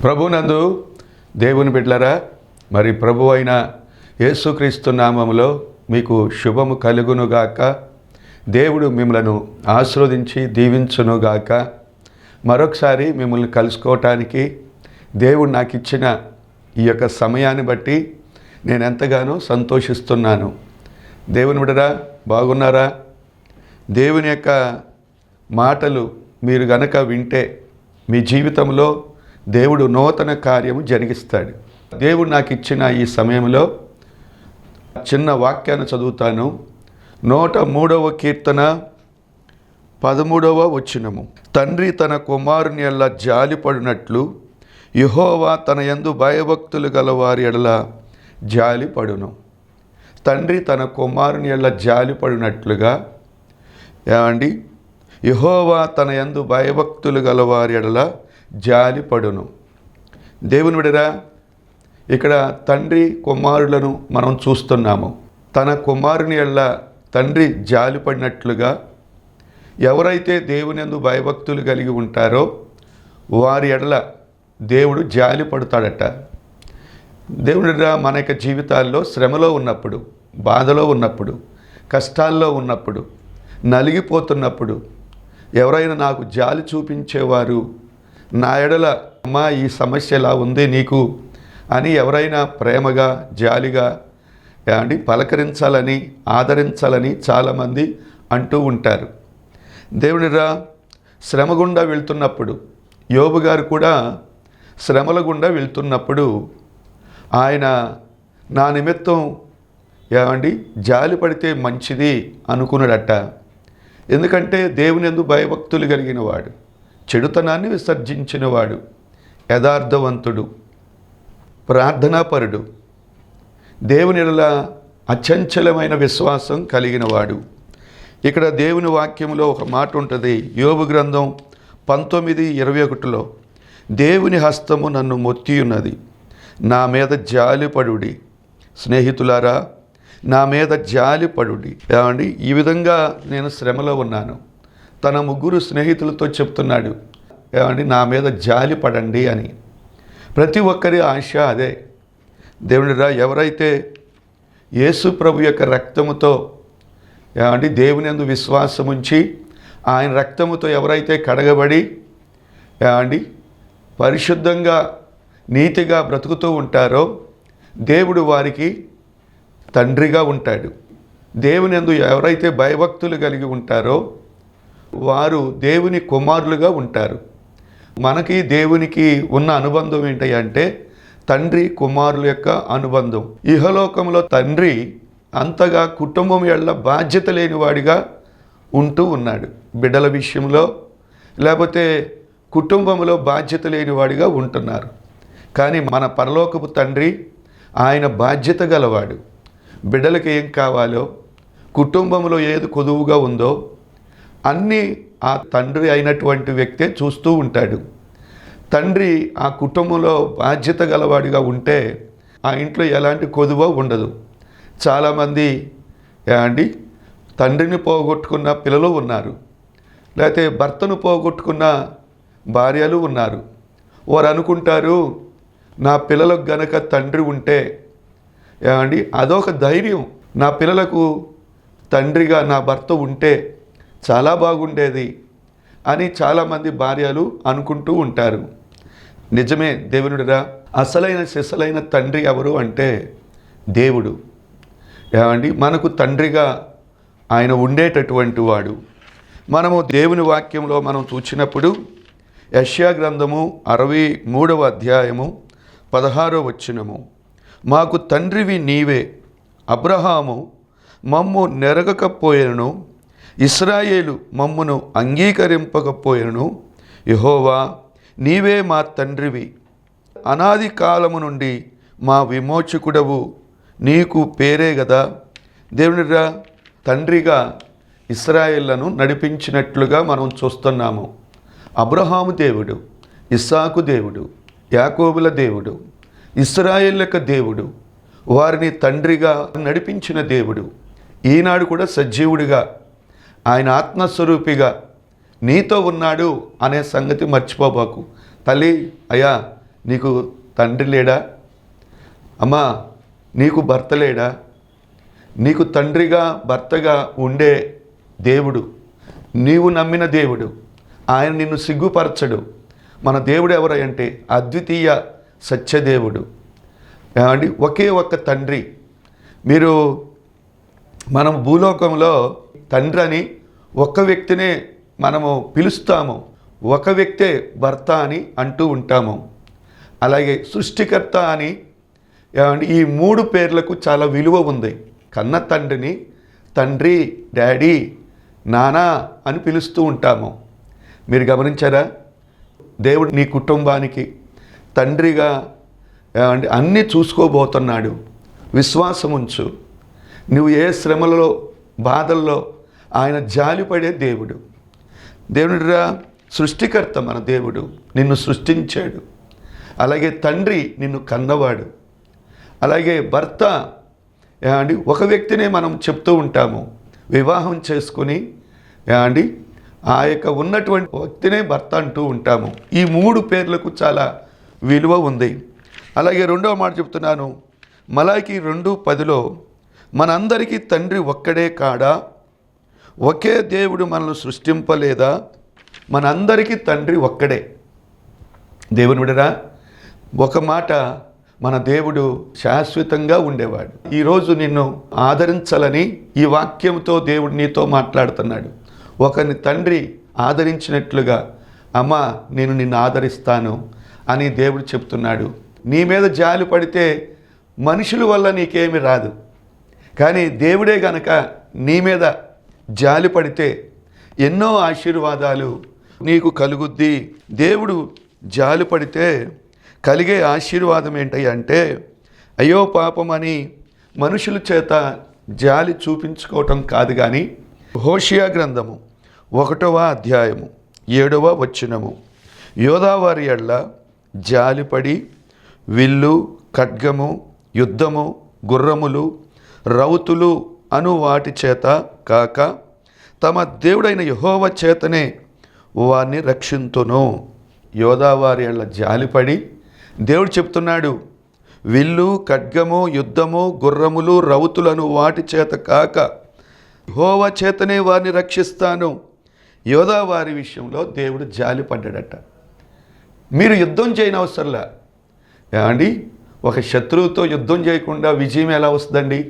ప్రభునందు దేవుని బిడ్డలారా, మరి ప్రభు అయిన యేసుక్రీస్తు నామములో మీకు శుభము కలుగునుగాక. దేవుడు మిమ్మలను ఆశీర్వదించి దీవించునుగాక. మరొకసారి మిమ్మల్ని కలుసుకోవటానికి దేవుడు నాకు ఇచ్చిన ఈ యొక్క సమయాన్ని బట్టి నేను ఎంతగానో సంతోషిస్తున్నాను. దేవుని బిడ్డరా, బాగున్నారా? దేవుని యొక్క మాటలు మీరు గనక వింటే మీ జీవితంలో దేవుడు నూతన కార్యము జరిగిస్తాడు. దేవుడు నాకు ఇచ్చిన ఈ సమయంలో చిన్న వాక్యాన్ని చదువుతాను. 103వ కీర్తన 13వ వచనము. తండ్రి తన కుమారుని ఎడల జాలిపడినట్లు యెహోవా తన యందు భయభక్తులు గల వారి ఎడల జాలిపడును. తండ్రి తన కుమారుని ఎడల జాలిపడినట్లుగా యెహోవా తన యందు భయభక్తులు గల వారి ఎడల జాలిపడును. దేవుని బిడ్డరా, ఇక్కడ తండ్రి కుమారులను మనం చూస్తున్నాము. తన కుమారుని ఎడల తండ్రి జాలిపడినట్లుగా ఎవరైతే దేవుని యందు భయభక్తులు కలిగి ఉంటారో వారి ఎడల దేవుడు జాలిపడతాడట. దేవుని బిడ్డరా, మన యొక్క జీవితాల్లో శ్రమలో ఉన్నప్పుడు, బాధలో ఉన్నప్పుడు, కష్టాల్లో ఉన్నప్పుడు, నలిగిపోతున్నప్పుడు ఎవరైనా నాకు జాలి చూపించేవారు, నా ఎడల అమ్మా ఈ సమస్య ఎలా ఉంది నీకు అని ఎవరైనా ప్రేమగా జాలిగా పలకరించాలని ఆదరించాలని చాలామంది అంటూ ఉంటారు. దేవునిరా, శ్రమ గుండా వెళ్తున్నప్పుడు, యోబు గారు కూడా శ్రమల గుండా వెళ్తున్నప్పుడు ఆయన నా నిమిత్తం జాలి పడితే మంచిది అనుకున్నాడట. ఎందుకంటే దేవుని యందు భయభక్తులు కలిగిన వాడు, చెడుతనాన్ని విసర్జించినవాడు, యథార్థవంతుడు, ప్రార్థనాపరుడు, దేవుని ఎడల అచంచలమైన విశ్వాసం కలిగినవాడు. ఇక్కడ దేవుని వాక్యంలో ఒక మాట ఉంటుంది. యోబు గ్రంథం 19:21లో దేవుని హస్తము నన్ను మొత్తియున్నది, నా మీద జాలిపడుడి. స్నేహితులారా, నా మీద జాలిపడుడి. ఈ విధంగా నేను శ్రమలో ఉన్నాను. తన 3 స్నేహితులతో చెప్తున్నాడు, నా మీద జాలి పడండి అని. ప్రతి ఒక్కరి ఆశ అదే. దేవునిరా, ఎవరైతే యేసు ప్రభు యొక్క రక్తముతో దేవుని యందు విశ్వాసం ఉంచి ఆయన రక్తముతో ఎవరైతే కడగబడి పరిశుద్ధంగా నీతిగా బ్రతుకుతూ ఉంటారో దేవుడు వారికి తండ్రిగా ఉంటాడు. దేవుని యందు ఎవరైతే భయభక్తులు కలిగి ఉంటారో వారు దేవుని కుమారులుగా ఉంటారు. మనకి దేవునికి ఉన్న అనుబంధం ఏంటంటే తండ్రి కుమారుల యొక్క అనుబంధం. ఇహలోకంలో తండ్రి అంతగా కుటుంబం ఎడల బాధ్యత లేనివాడిగా ఉంటూ ఉన్నాడు. బిడ్డల విషయంలో లేకపోతే కుటుంబంలో బాధ్యత లేనివాడిగా ఉంటున్నారు. కానీ మన పరలోకపు తండ్రి ఆయన బాధ్యత గలవాడు. బిడ్డలకి ఏం కావాలో, కుటుంబంలో ఏది కొదువుగా ఉందో అన్నీ ఆ తండ్రి అయినటువంటి వ్యక్తే చూస్తూ ఉంటాడు. తండ్రి ఆ కుటుంబంలో బాధ్యత గలవాడిగా ఉంటే ఆ ఇంట్లో ఎలాంటి కొదువ ఉండదు. చాలామంది తండ్రిని పోగొట్టుకున్న పిల్లలు ఉన్నారు, లేకపోతే భర్తను పోగొట్టుకున్న భార్యలు ఉన్నారు. వారు అనుకుంటారు, నా పిల్లలకు గనక తండ్రి ఉంటే అదొక ధైర్యం, నా పిల్లలకు తండ్రిగా నా భర్త ఉంటే చాలా బాగుండేది అని చాలామంది భార్యలు అనుకుంటూ ఉంటారు. నిజమే దేవునిరా, అసలైన సిసలైన తండ్రి ఎవరు అంటే దేవుడు. మనకు తండ్రిగా ఆయన ఉండేటటువంటి వాడు. మనము దేవుని వాక్యంలో మనం చూసినప్పుడు యెషయా గ్రంథము 63వ అధ్యాయము 16వ వచనము. మాకు తండ్రివి నీవే, అబ్రహాము మమ్ము నెరగకపోయేను, ఇశ్రాయేలు మమ్మును అంగీకరింపకపోయేను. యెహోవా నీవే మా తండ్రివి, అనాది కాలము నుండి మా విమోచకుడవు, నీకు పేరే గదా. దేవునిరా, తండ్రిగా ఇశ్రాయేళ్లను నడిపించినట్లుగా మనం చూస్తున్నాము. అబ్రహాము దేవుడు, ఇస్సాకు దేవుడు, యాకోబుల దేవుడు, ఇశ్రాయేలు యొక్క దేవుడు, వారిని తండ్రిగా నడిపించిన దేవుడు ఈనాడు కూడా సజీవుడిగా ఆయన ఆత్మస్వరూపిగా నీతో ఉన్నాడు అనే సంగతి మర్చిపోబాకు. తల్లి, అయ్యా నీకు తండ్రి లేడా? అమ్మా, నీకు భర్త లేడా? నీకు తండ్రిగా భర్తగా ఉండే దేవుడు, నీవు నమ్మిన దేవుడు, ఆయన నిన్ను సిగ్గుపరచడు. మన దేవుడు ఎవరంటే అద్వితీయ సత్యదేవుడు. ఏమండి, ఒకే ఒక్క తండ్రి. మీరు మనం భూలోకంలో తండ్రి అని ఒక్క వ్యక్తినే మనము పిలుస్తాము, ఒక వ్యక్తే భర్త అని అంటూ ఉంటాము. అలాగే సృష్టికర్త అని ఈ 3 పేర్లకు చాలా విలువ ఉంది. కన్న తండ్రిని తండ్రి, డాడీ, నానా అని పిలుస్తూ ఉంటాము. మీరు గమనించారా? దేవుడు నీ కుటుంబానికి తండ్రిగా అన్నీ చూసుకోబోతున్నాడు. విశ్వాసం ఉంచు. నువ్వు ఏ శ్రమలలో, బాధల్లో ఆయన జాలిపడే దేవుడు. దేవుడిరా సృష్టికర్త మన దేవుడు, నిన్ను సృష్టించాడు. అలాగే తండ్రి, నిన్ను కన్నవాడు. అలాగే భర్త, ఒక వ్యక్తినే మనం చెప్తూ ఉంటాము, వివాహం చేసుకుని ఆ యొక్క ఉన్నటువంటి వ్యక్తినే భర్త అంటూ ఉంటాము. ఈ 3 పేర్లకు చాలా విలువ ఉంది. అలాగే రెండవ మాట చెప్తున్నాను, మలాకి 2:10లో మనందరికీ తండ్రి ఒక్కడే కాడా? ఒకే దేవుడు మనల్ని సృష్టింపలేదా? మనందరికీ తండ్రి ఒక్కడే. దేవుని బిడ్డరా, ఒక మాట, మన దేవుడు శాశ్వతంగా ఉండేవాడు. ఈరోజు నిన్ను ఆదరించాలని ఈ వాక్యంతో దేవుడు నీతో మాట్లాడుతున్నాడు. ఒకరిని తండ్రి ఆదరించినట్లుగా, అమ్మ నేను నిన్ను ఆదరిస్తాను అని దేవుడు చెప్తున్నాడు. నీ మీద జాలి పడితే మనుషుల వల్ల నీకేమి రాదు, కానీ దేవుడే గనక నీ మీద జాలి పడితే ఎన్నో ఆశీర్వాదాలు నీకు కలుగుద్ది. దేవుడు జాలి పడితే కలిగే ఆశీర్వాదం ఏంటంటే, అయ్యో పాపమని మనుషుల చేత జాలి చూపించుకోవటం కాదు, కానీ హోషియా గ్రంథము 1వ అధ్యాయము 7వ వచనము, యోధావారి ఎడ్ల జాలిపడి విల్లు, ఖడ్గము, యుద్ధము, గుర్రములు, రౌతులు అను వాటి చేత కాక తమ దేవుడైన యెహోవా చేతనే వారిని రక్షింతును. యోధావారి ఎడ్ల జాలిపడి దేవుడు చెప్తున్నాడు, విల్లు, ఖడ్గము, యుద్ధము, గుర్రములు, రౌతులను వాటి చేత కాక యెహోవా చేతనే వారిని రక్షిస్తాను. యోధావారి విషయంలో దేవుడు జాలిపడ్డాడట. మీరు యుద్ధం చేయని అవసరంలా. ఏమండి, ఒక శత్రువుతో యుద్ధం చేయకుండా విజయం ఎలా వస్తుందండి?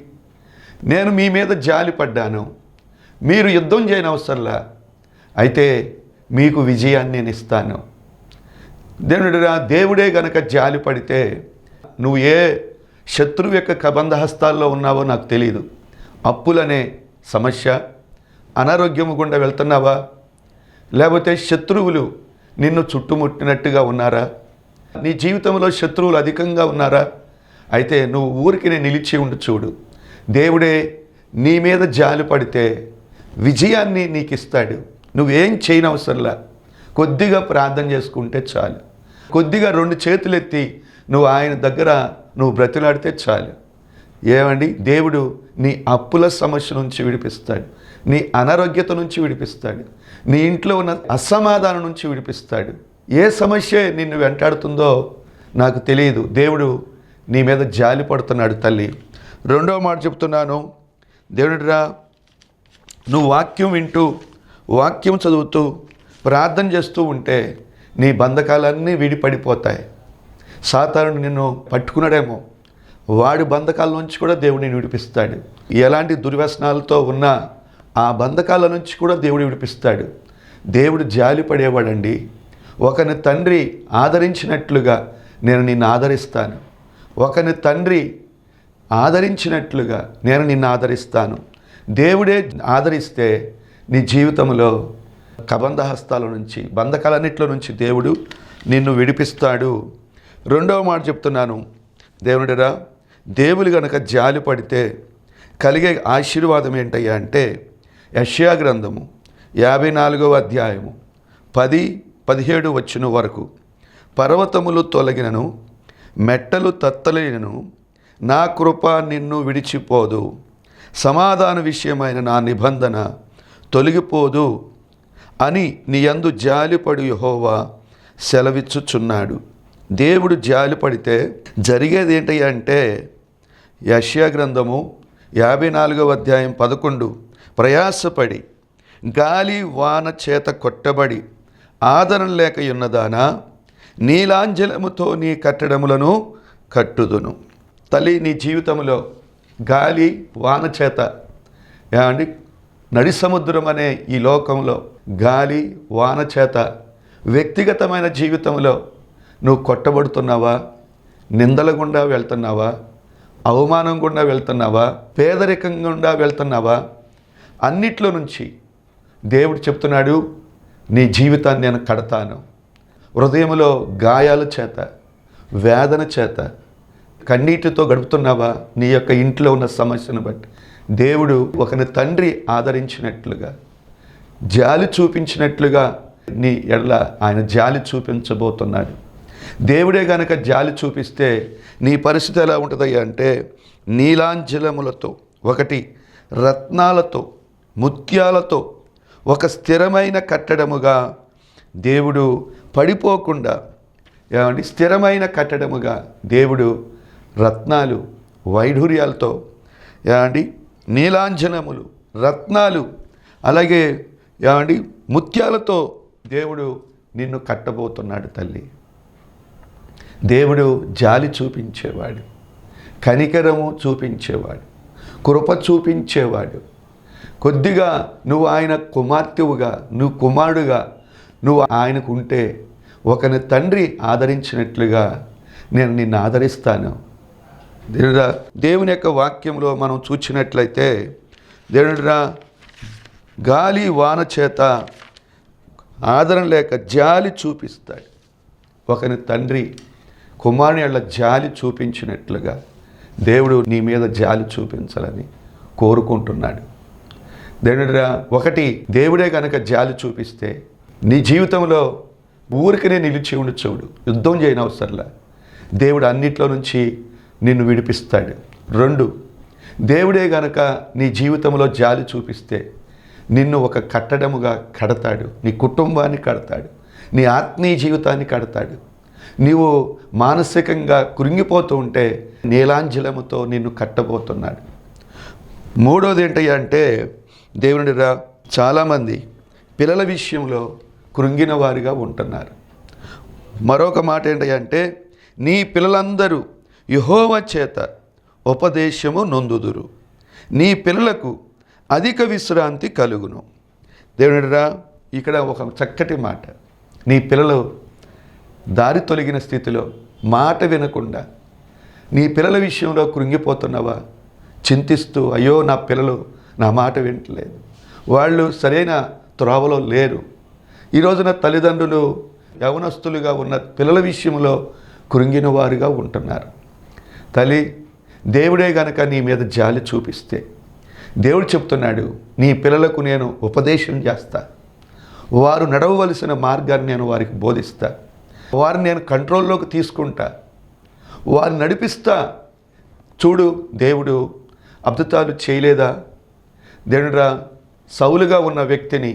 నేను మీ మీద జాలి పడ్డాను, మీరు యుద్ధం చేయని అవసరంలా, అయితే మీకు విజయాన్ని నేను ఇస్తాను. దేవుడే గనక జాలి పడితే నువ్వు ఏ శత్రువు యొక్క కబంధహస్తాల్లో ఉన్నావో నాకు తెలియదు. అప్పులనే సమస్య, అనారోగ్యము గుండా వెళ్తున్నావా? లేకపోతే శత్రువులు నిన్ను చుట్టుముట్టినట్టుగా ఉన్నారా? నీ జీవితంలో శత్రువులు అధికంగా ఉన్నారా? అయితే నువ్వు ఊరికి నిలిచి ఉండి చూడు. దేవుడే నీ మీద జాలి పడితే విజయాన్ని నీకు ఇస్తాడు. నువ్వేం చేయనవసరంలా, కొద్దిగా ప్రార్థన చేసుకుంటే చాలు. కొద్దిగా 2 చేతులెత్తి నువ్వు ఆయన దగ్గర నువ్వు బ్రతిలాడితే చాలు. ఏమండి, దేవుడు నీ అప్పుల సమస్య నుంచి విడిపిస్తాడు, నీ అనారోగ్యత నుంచి విడిపిస్తాడు, నీ ఇంట్లో ఉన్న అసమాధానం నుంచి విడిపిస్తాడు. ఏ సమస్య నిన్ను వెంటాడుతుందో నాకు తెలియదు, దేవుడు నీ మీద జాలి పడుతున్నాడు తల్లి. రెండవ మాట చెప్తున్నాను, దేవుడిరా నువ్వు వాక్యం వింటూ, వాక్యం చదువుతూ, ప్రార్థన చేస్తూ ఉంటే నీ బంధకాలన్నీ విడిపడిపోతాయి. సాతానుడు నిన్ను పట్టుకున్నాడేమో, వాడి బంధకాల నుంచి కూడా దేవుడు నిన్ను విడిపిస్తాడు. ఎలాంటి దుర్వ్యసనాలతో ఉన్నా ఆ బంధకాల నుంచి కూడా దేవుడు విడిపిస్తాడు. దేవుడు జాలి పడేవాడండి. ఒకని తండ్రి ఆదరించినట్లుగా నేను నిన్ను ఆదరిస్తాను. ఒకని తండ్రి ఆదరించినట్లుగా నేను నిన్ను ఆదరిస్తాను. దేవుడే ఆదరిస్తే నీ జీవితంలో కబంధహస్తాల నుంచి, బంధకాలన్నింటిలో నుంచి దేవుడు నిన్ను విడిపిస్తాడు. రెండవ మాట చెప్తున్నాను, దేవుడిరా దేవుడు గనక జాలి పడితే కలిగే ఆశీర్వాదం ఏంటయ్యా అంటే, యెషయా గ్రంథము 54వ అధ్యాయము 10-17 వచనం వరకు, పర్వతములు తొలగినను మెట్టలు తత్తలేనను నా కృప నిన్ను విడిచిపోదు, సమాధాన విషయమైన నా నిబంధన తొలగిపోదు అని నీ యందు జాలిపడు యెహోవా సెలవిచ్చుచున్నాడు. దేవుడు జాలి పడితే జరిగేది ఏంటి అంటే, యెషయా గ్రంథము 54వ అధ్యాయం 11, ప్రయాసపడి గాలి వాన చేత కొట్టబడి ఆదరణ లేక ఉన్నదానా, నీలాంజలముతో నీ కట్టడములను కట్టుదును. తల్లి, నీ జీవితంలో గాలి వాన చేత ఏమండి, నడి సముద్రం అనే ఈ లోకంలో గాలి వాన చేత వ్యక్తిగతమైన జీవితంలో నువ్వు కొట్టబడుతున్నావా? నిందల గుండా వెళ్తున్నావా? అవమానం గుండా వెళ్తున్నావా? పేదరికం గుండా వెళ్తున్నావా? అన్నిట్లో నుంచి దేవుడు చెప్తున్నాడు, నీ జీవితాన్ని నేను కడతాను. హృదయంలో గాయాల చేత, వేదన చేత, కన్నీటితో గడుపుతున్నావా? నీ యొక్క ఇంట్లో ఉన్న సమస్యను బట్టి దేవుడు ఒకని తండ్రి ఆదరించినట్లుగా, జాలి చూపించినట్లుగా నీ ఎడల ఆయన జాలి చూపించబోతున్నాడు. దేవుడే గనక జాలి చూపిస్తే నీ పరిస్థితి ఎలా ఉంటుంది అంటే, నీలాంజలములతో, ఒకటి రత్నాలతో, ముత్యాలతో ఒక స్థిరమైన కట్టడముగా దేవుడు పడిపోకుండా, ఏమండి, స్థిరమైన కట్టడముగా దేవుడు రత్నాలు వైఢూర్యాలతో, ఏమండి, నీలాంజనములు, రత్నాలు, అలాగే ఏమండి ముత్యాలతో దేవుడు నిన్ను కట్టబోతున్నాడు. తల్లి, దేవుడు జాలి చూపించేవాడు, కనికరము చూపించేవాడు, కృప చూపించేవాడు. కొద్దిగా నువ్వు ఆయన కుమార్తెవుగా, నువ్వు కుమారుడుగా నువ్వు ఆయనకు ఉంటే, ఒకని తండ్రి ఆదరించినట్లుగా నేను నిన్ను ఆదరిస్తాను. దేవుని యొక్క వాక్యంలో మనం చూచినట్లయితే, దేవుడురా గాలి వాన చేత ఆదరణ లేక జాలి చూపిస్తాడు. ఒకని తండ్రి కుమారుని అలా జాలి చూపించినట్లుగా దేవుడు నీ మీద జాలి చూపించాలని కోరుకుంటున్నాడు. దేవుడురా, ఒకటి దేవుడే కనుక జాలి చూపిస్తే నీ జీవితంలో ఊరికనే నిలిచి ఉండి చూడు, యుద్ధం చేయనవసరంలా, దేవుడు అన్నిట్లో నుంచి నిన్ను విడిపిస్తాడు. 2, దేవుడే గనక నీ జీవితంలో జాలి చూపిస్తే నిన్ను ఒక కట్టడముగా కడతాడు, నీ కుటుంబాన్ని కడతాడు, నీ ఆత్మీయ జీవితాన్ని కడతాడు. నీవు మానసికంగా కృంగిపోతూ ఉంటే నీలాంజలముతో నిన్ను కట్టబోతున్నాడు. 3వది ఏంటి అంటే, దేవునిరా, చాలామంది పిల్లల విషయంలో కృంగిన వారిగా ఉంటున్నారు. మరొక మాట ఏంటి అంటే, నీ పిల్లలందరూ యెహోవా చేత ఉపదేశము నొందుదురు, నీ పిల్లలకు అధిక విశ్రాంతి కలుగును. దేవునిరా, ఇక్కడ ఒక చక్కటి మాట, నీ పిల్లలు దారి తొలగిన స్థితిలో మాట వినకుండా నీ పిల్లల విషయంలో కృంగిపోతున్నావా? చింతిస్తూ, అయ్యో నా పిల్లలు నా మాట వింటలేదు, వాళ్ళు సరైన త్రోవలో లేరు. ఈ రోజున తల్లిదండ్రులు యవనస్తులుగా ఉన్న పిల్లల విషయంలో కృంగిన వారుగా ఉంటున్నారు. తల్లి, దేవుడే గనక నీ మీద జాలి చూపిస్తే, దేవుడు చెప్తున్నాడు, నీ పిల్లలకు నేను ఉపదేశం చేస్తా, వారు నడవవలసిన మార్గాన్ని నేను వారికి బోధిస్తా, వారిని నేను కంట్రోల్లోకి తీసుకుంటా, వారిని నడిపిస్తా. చూడు, దేవుడు అద్భుతాలు చేయలేదా? దేవుడురా, సౌలుగా ఉన్న వ్యక్తిని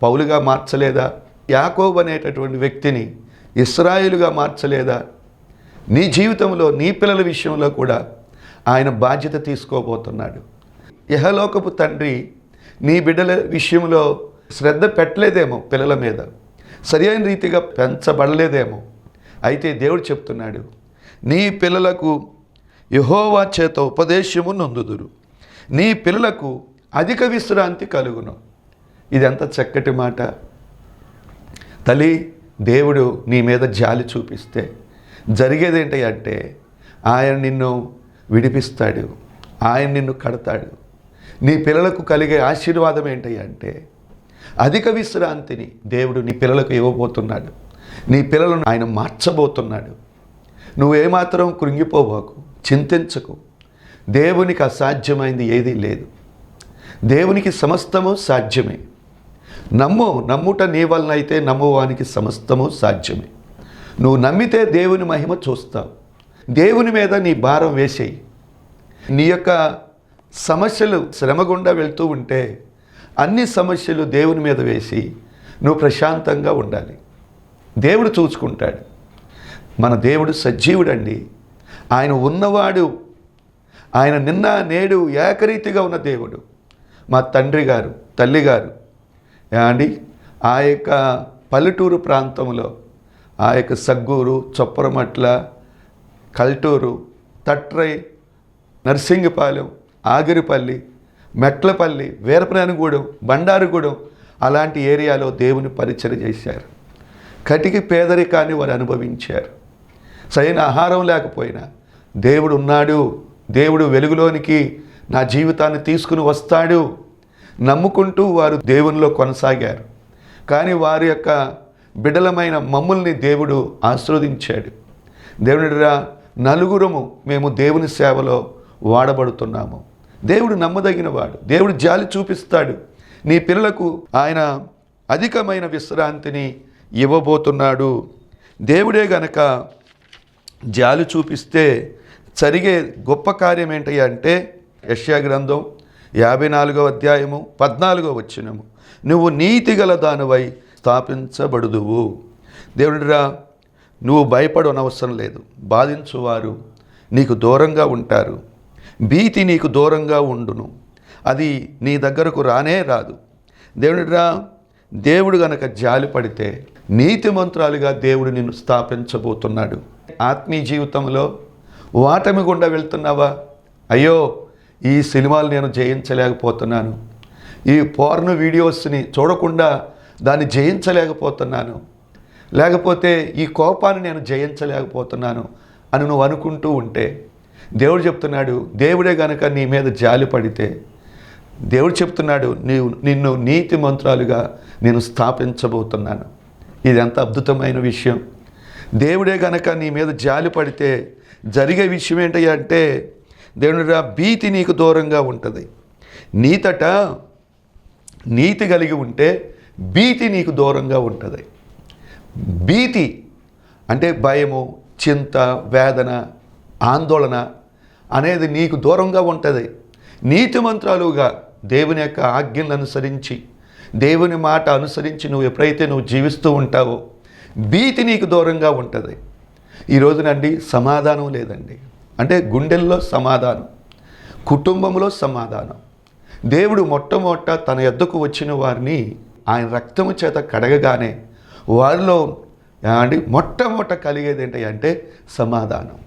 పౌలుగా మార్చలేదా? యాకోబు అనేటటువంటి వ్యక్తిని ఇశ్రాయేలుగా మార్చలేదా? నీ జీవితంలో నీ పిల్లల విషయంలో కూడా ఆయన బాధ్యత తీసుకోబోతున్నాడు. ఇహలోకపు తండ్రి నీ బిడ్డల విషయంలో శ్రద్ధ పెట్టలేదేమో, పిల్లల మీద సరైన రీతిగా పెంచబడలేదేమో. అయితే దేవుడు చెప్తున్నాడు, నీ పిల్లలకు యెహోవా చేత ఉపదేశము నొందుదురు, నీ పిల్లలకు అధిక విశ్రాంతి కలుగును. ఇది ఎంత చక్కటి మాట. తల్లి, దేవుడు నీ మీద జాలి చూపిస్తే జరిగేది ఏంటి అంటే, ఆయన నిన్ను విడిపిస్తాడు, ఆయన నిన్ను కడతాడు. నీ పిల్లలకు కలిగే ఆశీర్వాదం ఏంటి అంటే, అధిక విశ్రాంతిని దేవుడు నీ పిల్లలకు ఇవ్వబోతున్నాడు. నీ పిల్లలను ఆయన మార్చబోతున్నాడు. నువ్వేమాత్రం కృంగిపోబోకు, చింతించకు. దేవునికి అసాధ్యమైంది ఏదీ లేదు. దేవునికి సమస్తము సాధ్యమే. నమ్ముట నీ వలన అయితే నమ్మువానికి సమస్తము సాధ్యమే. నువ్వు నమ్మితే దేవుని మహిమ చూస్తావు. దేవుని మీద నీ భారం వేసేయి. నీ యొక్క సమస్యలు శ్రమ గుండా వెళ్తూ ఉంటే అన్ని సమస్యలు దేవుని మీద వేసి నువ్వు ప్రశాంతంగా ఉండాలి. దేవుడు చూసుకుంటాడు. మన దేవుడు సజీవుడండి. ఆయన ఉన్నవాడు. ఆయన నిన్న నేడు ఏకరీతిగా ఉన్న దేవుడు. మా తండ్రి గారు, తల్లి గారు అండి ఆ యొక్క పల్లెటూరు ప్రాంతంలో, ఆ యొక్క సగ్గూరు, చొప్పరమట్ల, కల్టూరు, తట్రై, నర్సింగపాలెం, ఆగిరిపల్లి, మెట్లపల్లి, వీరప్రాణిగూడెం, బండారుగూడెం అలాంటి ఏరియాలో దేవుని పరిచయం చేశారు. కటికి పేదరికాన్ని వారు అనుభవించారు. సరైన ఆహారం లేకపోయినా దేవుడు ఉన్నాడు, దేవుడు వెలుగులోనికి నా జీవితాన్ని తీసుకుని వస్తాడు నమ్ముకుంటూ వారు దేవునిలో కొనసాగారు. కానీ వారి యొక్క బిడ్డలమైన మమ్ముల్ని దేవుడు ఆశీర్వదించాడు. దేవునిరా నలుగురము మేము దేవుని సేవలో వాడబడుతున్నాము. దేవుడు నమ్మదగినవాడు. దేవుడు జాలి చూపిస్తాడు. నీ పిల్లలకు ఆయన అధికమైన విశ్రాంతిని ఇవ్వబోతున్నాడు. దేవుడే గనక జాలి చూపిస్తే జరిగే గొప్ప కార్యం ఏంటి అంటే యెషయా గ్రంథం 54వ అధ్యాయము 14వ వచనము, నువ్వు నీతిగల దానివై స్థాపించబడుదువు. దేవుడిరా నువ్వు భయపడనవసరం లేదు. బాధించువారు నీకు దూరంగా ఉంటారు. భీతి నీకు దూరంగా ఉండును. అది నీ దగ్గరకు రానే రాదు. దేవుడిరా దేవుడు గనక జాలి పడితే నీతిమంతురాలుగా దేవుడు నిన్ను స్థాపించబోతున్నాడు. ఆత్మీయ జీవితంలో వాటమి గుండా వెళ్తున్నావా? అయ్యో ఈ సినిమాలు నేను జయించలేకపోతున్నాను, ఈ పోర్న్ వీడియోస్ని చూడకుండా దాన్ని జయించలేకపోతున్నాను, లేకపోతే ఈ కోపాన్ని నేను జయించలేకపోతున్నాను అని నువ్వు అనుకుంటూ ఉంటే దేవుడు చెప్తున్నాడు, దేవుడే గనక నీ మీద జాలి పడితే దేవుడు చెప్తున్నాడు, నిన్ను నీతిమంతురాలుగా నేను స్థాపించబోతున్నాను. ఇది ఎంత అద్భుతమైన విషయం. దేవుడే గనక నీ మీద జాలి పడితే జరిగే విషయం ఏంటి అంటే దేవునిరా భీతి నీకు దూరంగా ఉంటుంది. నీతట నీతి కలిగి ఉంటే భీతి నీకు దూరంగా ఉంటుంది. భీతి అంటే భయము, చింత, వేదన, ఆందోళన అనేది నీకు దూరంగా ఉంటుంది. నీతిమంతురాలుగా దేవుని యొక్క ఆజ్ఞలను అనుసరించి, దేవుని మాట అనుసరించి నువ్వు ఎప్పుడైతే నువ్వు జీవిస్తూ ఉంటావో భీతి నీకు దూరంగా ఉంటుంది. ఈ రోజునండి సమాధానం లేదండి. అంటే గుండెల్లో సమాధానం, కుటుంబంలో సమాధానం. దేవుడు మొట్టమొదట తన యొద్దకు వచ్చిన వారిని ఆయన రక్తము చేత కడగగానే వారిలో అండి మొట్టమొదట కలిగేది ఏంటి అంటే సమాధానం,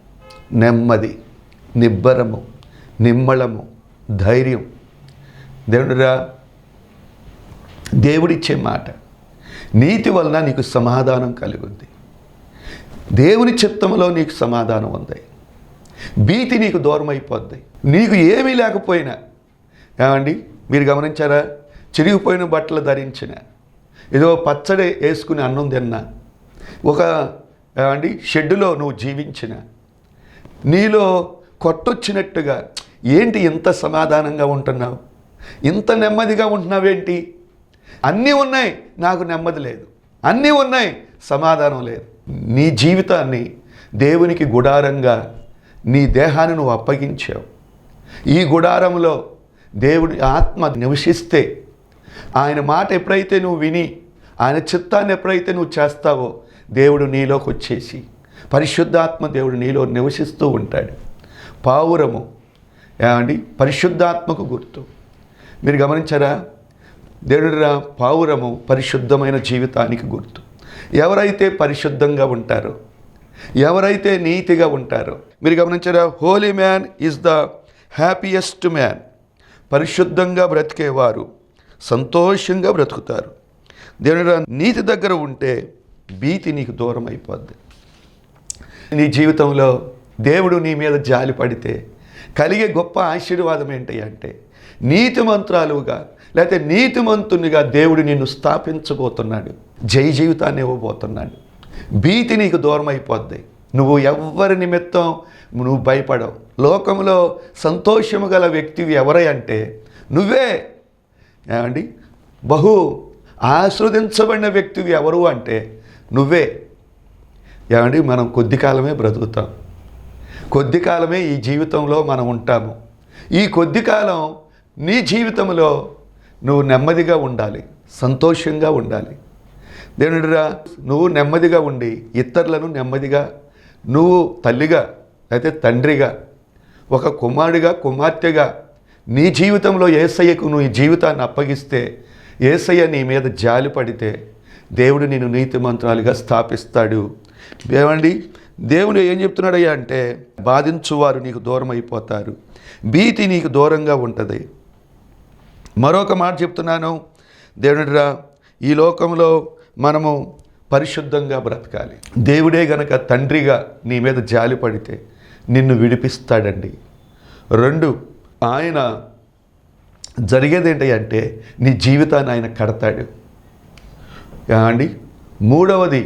నెమ్మది, నిబ్బరము, నిమ్మళము, ధైర్యం. దేవుడిరా దేవుడిచ్చే మాట, నీతి వలన నీకు సమాధానం కలుగుద్ది. దేవుని చిత్తంలో నీకు సమాధానం ఉంది. భీతి నీకు దూరం అయిపోద్ది. నీకు ఏమీ లేకపోయినా ఏమండి మీరు గమనించారా, చిరిగిపోయిన బట్టలు ధరించిన, ఏదో పచ్చడి వేసుకుని అన్నం తిన్నా, ఒక ఏమండి షెడ్డులో నువ్వు జీవించిన, నీలో కొట్టొచ్చినట్టుగా ఏంటి ఇంత సమాధానంగా ఉంటున్నావు, ఇంత నెమ్మదిగా ఉంటున్నావేంటి? అన్నీ ఉన్నాయి, నాకు నెమ్మది లేదు. అన్నీ ఉన్నాయి, సమాధానం లేదు. నీ జీవితాన్ని దేవునికి గుడారంగా నీ దేహాన్ని నువ్వు అప్పగించావు. ఈ గుడారంలో దేవుడి ఆత్మ నివసిస్తే, ఆయన మాట ఎప్పుడైతే నువ్వు విని ఆయన చిత్తాన్ని ఎప్పుడైతే నువ్వు చేస్తావో దేవుడు నీలోకి వచ్చేసి పరిశుద్ధాత్మ దేవుడు నీలో నివసిస్తూ ఉంటాడు. పావురము ఏమండి పరిశుద్ధాత్మకు గుర్తు. మీరు గమనించారా? దేవుడిరా పావురము పరిశుద్ధమైన జీవితానికి గుర్తు. ఎవరైతే పరిశుద్ధంగా ఉంటారో, ఎవరైతే నీతిగా ఉంటారో, మీరు గమనించారా? Holi man is the happiest man. పరిశుద్ధంగా బ్రతికేవారు సంతోషంగా బ్రతుకుతారు. దేవుడిరా నీతి దగ్గర ఉంటే భీతి నీకు దూరం అయిపోద్ది. నీ జీవితంలో దేవుడు నీ మీద జాలి పడితే కలిగే గొప్ప ఆశీర్వాదం ఏంటి అంటే నీతిమంతురాలుగా లేకపోతే నీతిమంతునిగా దేవుడు నిన్ను స్థాపించబోతున్నాడు. జై జీవితాన్ని ఇవ్వబోతున్నాడు. భీతి నీకు దూరం అయిపోద్ది. నువ్వు ఎవ్వరి నిమిత్తం నువ్వు భయపడవు. లోకంలో సంతోషము గల వ్యక్తివి ఎవరై అంటే నువ్వే. ఏమండి బహు ఆస్వాదించబడిన వ్యక్తివి ఎవరు అంటే నువ్వే. ఏమండి మనం కొద్ది కాలమే బ్రతుకుతాం, కొద్ది కాలమే ఈ జీవితంలో మనం ఉంటాము. ఈ కొద్ది కాలం నీ జీవితంలో నువ్వు నెమ్మదిగా ఉండాలి, సంతోషంగా ఉండాలి. దేవునిరా నువ్వు నెమ్మదిగా ఉండి ఇతరులను నెమ్మదిగా నువ్వు తల్లిగా అయితే తండ్రిగా, ఒక కుమారుడిగా కుమార్తెగా నీ జీవితంలో యేసయ్యకు నువ్వు ఈ జీవితాన్ని అప్పగిస్తే, యేసయ్య నీ మీద జాలి పడితే దేవుడు నిన్ను నీతిమంతురాలుగా స్థాపిస్తాడు. ఏమండి, దేవుడు ఏం చెప్తున్నాడయ్యా అంటే, బాధించువారు నీకు దూరం అయిపోతారు, భీతి నీకు దూరంగా ఉంటుంది. మరొక మాట చెప్తున్నాను, దేవుడిరా, ఈ లోకంలో మనము పరిశుద్ధంగా బ్రతకాలి. దేవుడే గనక తండ్రిగా నీ మీద జాలి పడితే నిన్ను విడిపిస్తాడండి. 2, ఆయన జరిగేది ఏంటి అంటే నీ జీవితాన్ని ఆయన కడతాడు అండి. 3వది,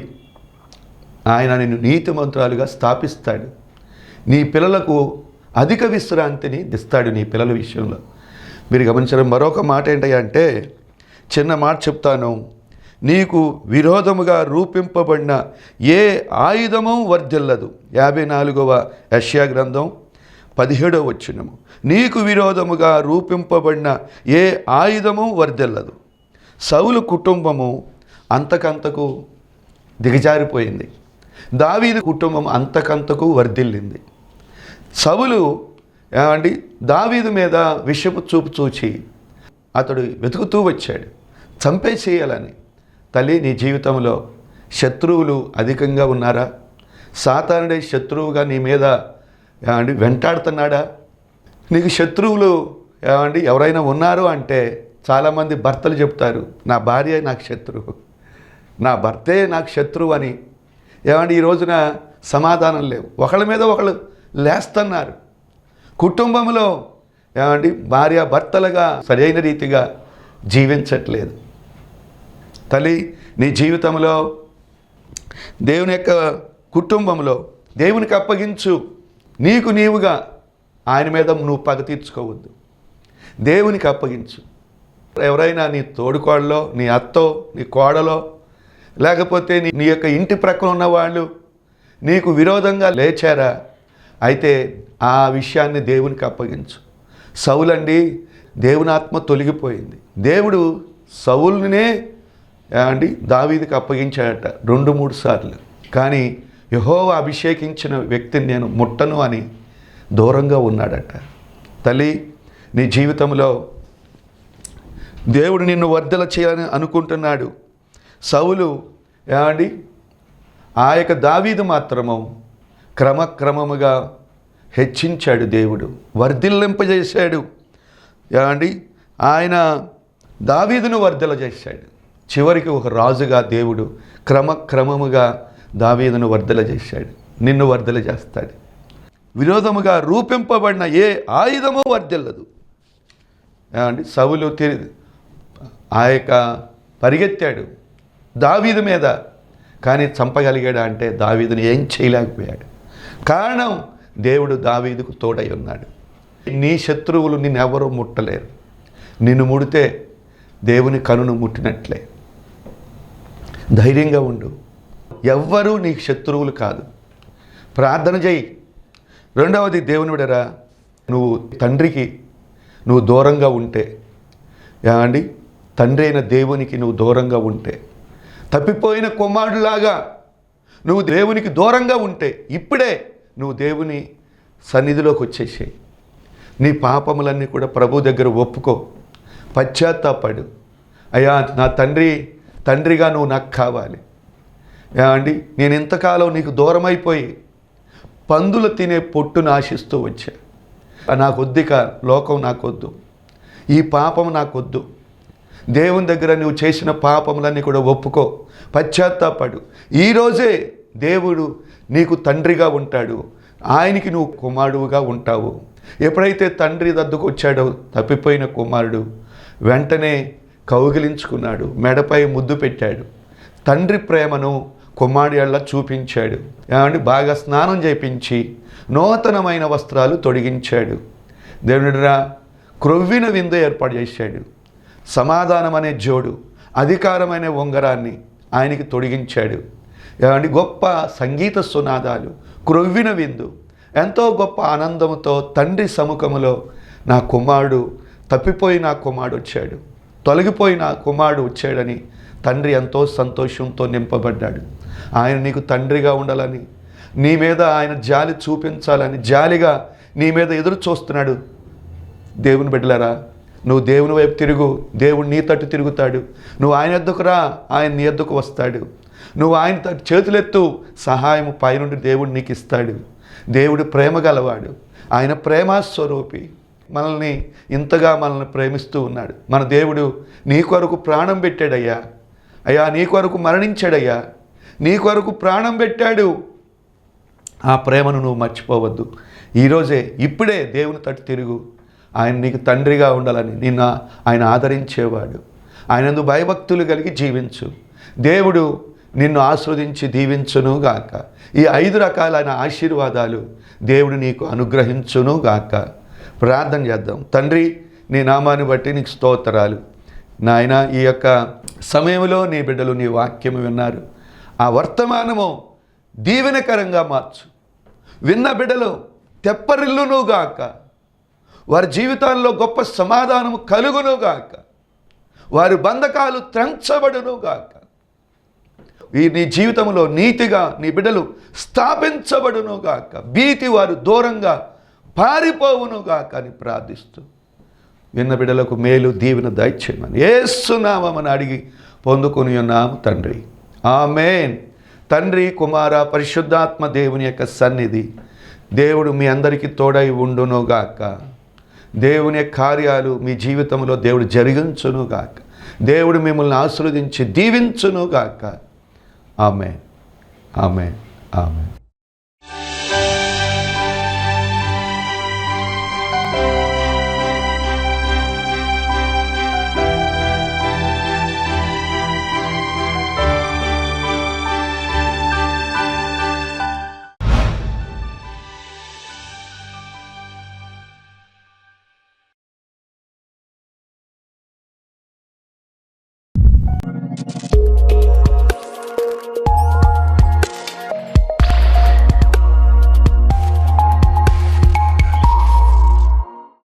ఆయన నిన్ను నీతిమంతురాలుగా స్థాపిస్తాడు. నీ పిల్లలకు అధిక విశ్రాంతిని ఇస్తాడు నీ పిల్లల విషయంలో. మీరు గమనించడం మరొక మాట ఏంటంటే, చిన్న మాట చెప్తాను, నీకు విరోధముగా రూపింపబడిన ఏ ఆయుధము వర్ధిల్లదు. 54వ యెషయా గ్రంథం 17వ వచనము. నీకు విరోధముగా రూపింపబడిన ఏ ఆయుధము వర్ధిల్లదు. సౌలు కుటుంబము అంతకంతకు దిగజారిపోయింది, దావీదు కుటుంబం అంతకంతకు వర్ధిల్లింది. సౌలు అండి దావీదు మీద విషపు చూపు చూచి అతడు వెతుకుతూ వచ్చాడు, చంపేసేయాలని. తల్లి, నీ జీవితంలో శత్రువులు అధికంగా ఉన్నారా? సాతానుడే శత్రువుగా నీ మీద ఏమండి వెంటాడుతున్నాడా? నీకు శత్రువులు ఏమండి ఎవరైనా ఉన్నారు అంటే, చాలామంది భర్తలు చెప్తారు, నా భార్య నాకు శత్రువు, నా భర్తే నాకు శత్రువు అని. ఏమండి ఈ రోజున సమాధానం లేవు, ఒకళ్ళ మీద ఒకళ్ళు లేస్తున్నారు. కుటుంబంలో ఏమండి భార్య భర్తలుగా సరైన రీతిగా జీవించట్లేదు. తల్లి, నీ జీవితంలో దేవుని యొక్క కుటుంబంలో దేవునికి అప్పగించు. నీకు నీవుగా ఆయన మీద నువ్వు పగ తీర్చుకోవద్దు, దేవునికి అప్పగించు. ఎవరైనా నీ తోడుకోడలో, నీ అత్తో, నీ కోడలో, లేకపోతే నీ యొక్క ఇంటి ప్రక్కన ఉన్నవాళ్ళు నీకు విరోధంగా లేచారా, అయితే ఆ విషయాన్ని దేవునికి అప్పగించు. సౌలండి, దేవుని ఆత్మ తొలగిపోయింది. దేవుడు సౌలునే అండి దావీదుకి అప్పగించాడట 2-3 సార్లు. కానీ యెహోవా అభిషేకించిన వ్యక్తిని నేను ముట్టను అని దూరంగా ఉన్నాడట. తల్లి, నీ జీవితంలో దేవుడు నిన్ను వర్ధల చేయాలని అనుకుంటున్నాడు. సౌలు ఏమండి ఆ యొక్క దావీదు మాత్రము క్రమక్రమముగా హెచ్చించాడు, దేవుడు వర్ధిల్లింపజేశాడు. ఏమండి ఆయన దావీదును వర్ధల చేశాడు. చివరికి ఒక రాజుగా దేవుడు క్రమక్రమముగా దావీదును వర్ధల చేశాడు. నిన్ను వర్ధల చేస్తాడు. విరోధముగా రూపింపబడిన ఏ ఆయుధము వర్ధిల్లదు. ఏమండి సౌలు ఆ యొక్క పరిగెత్తాడు దావీదు మీద, కానీ చంపగలిగాడా అంటే దావీదుని ఏం చేయలేకపోయాడు. కారణం, దేవుడు దావీదుకు తోడై ఉన్నాడు. నీ శత్రువులు నిన్నెవరూ ముట్టలేరు. నిన్ను ముడితే దేవుని కనును ముట్టినట్లే. ధైర్యంగా ఉండు, ఎవ్వరూ నీకు శత్రువులు కాదు. ప్రార్థన చేయి. 2వది, దేవుని విడరా, నువ్వు తండ్రికి నువ్వు దూరంగా ఉంటే, ఏమండి తండ్రి అయిన దేవునికి నువ్వు దూరంగా ఉంటే, తప్పిపోయిన కుమారుడిలాగా నువ్వు దేవునికి దూరంగా ఉంటే, ఇప్పుడే నువ్వు దేవుని సన్నిధిలోకి వచ్చేసేయి. నీ పాపములన్నీ కూడా ప్రభు దగ్గర ఒప్పుకో, పశ్చాత్తాపడు. అయ్యా, నా తండ్రిగా నువ్వు నాకు కావాలి. ఏమండి నేను ఇంతకాలం నీకు దూరమైపోయి పందులు తినే పొట్టును ఆశిస్తూ వచ్చా. నాకొద్దిక లోకం నాకొద్దు, ఈ పాపం నాకొద్దు. దేవుని దగ్గర నువ్వు చేసిన పాపములన్నీ కూడా ఒప్పుకో, పశ్చాత్తాపడు. ఈరోజే దేవుడు నీకు తండ్రిగా ఉంటాడు, ఆయనకి నువ్వు కుమారుడుగా ఉంటావు. ఎప్పుడైతే తండ్రి దద్దుకు వచ్చాడో తప్పిపోయిన కుమారుడు వెంటనే కౌగిలించుకున్నాడు, మెడపై ముద్దు పెట్టాడు, తండ్రి ప్రేమను కుమారుడి వల్ల చూపించాడు. ఏమండి బాగా స్నానం చేయించి నూతనమైన వస్త్రాలు తొడిగించాడు. దేవునిరా క్రొవ్విన విందు ఏర్పాటు చేశాడు. సమాధానం అనే జోడు, అధికారమైన ఉంగరాన్ని ఆయనకి తొడిగించాడు. ఏమండి గొప్ప సంగీత సునాదాలు, క్రొవ్విన విందు, ఎంతో గొప్ప ఆనందంతో తండ్రి సముఖములో నా కుమారుడు తప్పిపోయి నా కుమారుడు వచ్చాడు, తొలగిపోయి నా కుమారుడు వచ్చాడని తండ్రి ఎంతో సంతోషంతో నింపబడ్డాడు. ఆయన నీకు తండ్రిగా ఉండాలని, నీ మీద ఆయన జాలి చూపించాలని జాలిగా నీ మీద ఎదురు చూస్తున్నాడు. దేవుని బిడ్డలారా, నువ్వు దేవుని వైపు తిరుగు, దేవుడు నీ తట్టు తిరుగుతాడు. నువ్వు ఆయన ఎద్దుకు రా, ఆయన నీ ఎద్దుకు వస్తాడు. నువ్వు ఆయన తట్టు చేతులెత్తు, సహాయం పైనుండి దేవుడు నీకు ఇస్తాడు. దేవుడు ప్రేమ గలవాడు, ఆయన ప్రేమస్వరూపి. మనల్ని ఇంతగా మనల్ని ప్రేమిస్తూ ఉన్నాడు. మన దేవుడు నీ కొరకు ప్రాణం పెట్టాడయ్యా. అయ్యా, నీ కొరకు మరణించాడయ్యా, నీ కొరకు ప్రాణం పెట్టాడు. ఆ ప్రేమను నువ్వు మర్చిపోవద్దు. ఈరోజే, ఇప్పుడే దేవుని తట్టు తిరుగు. ఆయన నీకు తండ్రిగా ఉండాలని నిన్ను ఆయన ఆదరించేవాడు. ఆయనందు భయభక్తులు కలిగి జీవించు. దేవుడు నిన్ను ఆస్వాదించి దీవించునుగాక. ఈ 5 రకాలైన ఆశీర్వాదాలు దేవుడు నీకు అనుగ్రహించునుగాక. ప్రార్థన చేద్దాం. తండ్రి, నీ నామాన్ని బట్టి నీకు స్తోత్రాలు. నాయన, ఈ యొక్క సమయంలో నీ బిడ్డలు నీ వాక్యము విన్నారు. ఆ వర్తమానము దీవెనకరంగా మార్చు. విన్న బిడ్డలు తెప్పరిల్లునుగాక. వారి జీవితాల్లో గొప్ప సమాధానము కలుగునుగాక. వారి బంధకాలు త్రెంచబడునుగాక. నీ జీవితంలో నీతిగా నీ బిడ్డలు స్థాపించబడునుగాక. భీతి వారు దూరంగా పారిపోవునుగాక అని ప్రార్థిస్తూ విన్న బిడ్డలకు మేలు దీవెన దయచేయమని యేసు నామమున అడిగి పొందుకొని ఉన్నాము తండ్రి. ఆమేన్. తండ్రి, కుమార, పరిశుద్ధాత్మ దేవుని యొక్క సన్నిధి దేవుడు మీ అందరికీ తోడై ఉండునుగాక. దేవుని కార్యాలు మీ జీవితంలో దేవుడు జరిగించునుగాక. దేవుడు మిమ్మల్ని ఆశీర్వదించి దీవించునుగాక. ఆమేన్, ఆమేన్, ఆమేన్.